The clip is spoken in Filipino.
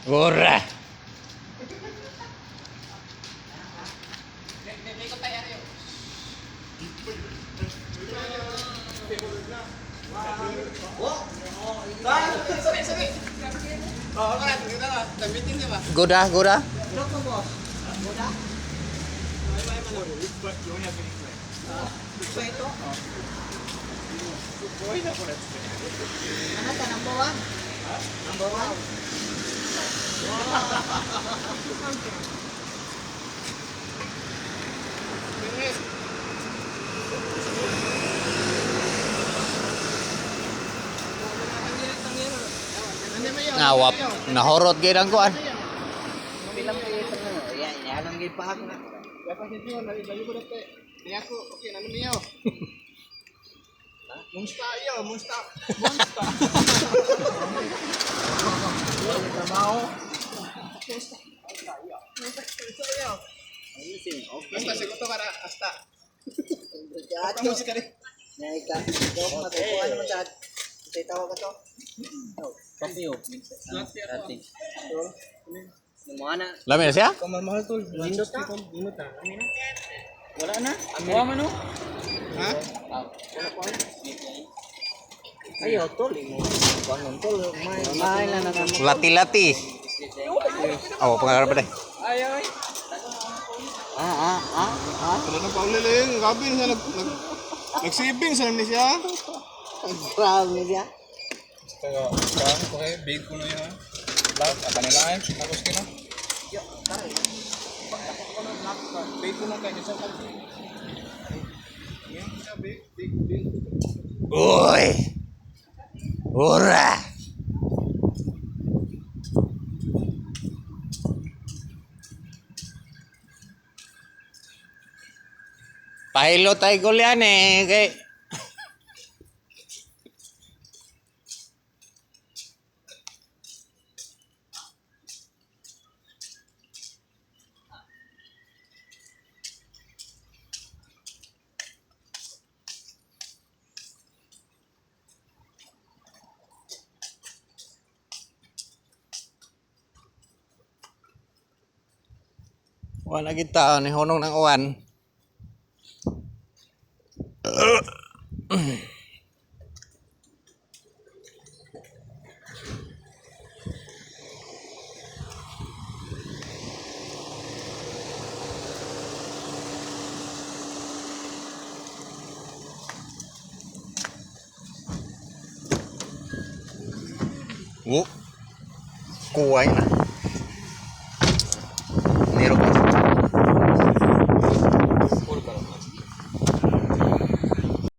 Gora. Goda, goda. Ano ka, number one? Number one? Ngawap, nahorot gid ang kuan. Bilang kayo ito na. Yan, inalang kayo pa ako na. Monsta iyo, monsta. Basta segundo para hasta. Brigado. Musika rin. Ngayon ka. Ikaw kung matutuwa naman sa ito tawag ka to. Kapio. Dati. Mga na. Lami na siya? Kamamahal tol. Lindot ka? Wala na. Kuha mo no? Ha? Ayaw, tol. Bangon, tol. May na naman. Lati-lati. Oh, pangarap deh. Wala na pa uliling. Gabi na siya nagsibing sa namin siya. Grabe niya. Kaya, okay, big ko na yun. Lahat, apa nila ay, tapos kina. Big ko na kayo sa kalsi. Yan siya, big. Uy. Ora. Pahilo tayo gulyan eh. Kay... Wala kita ni hunong ng uwan. Oh, kuway na.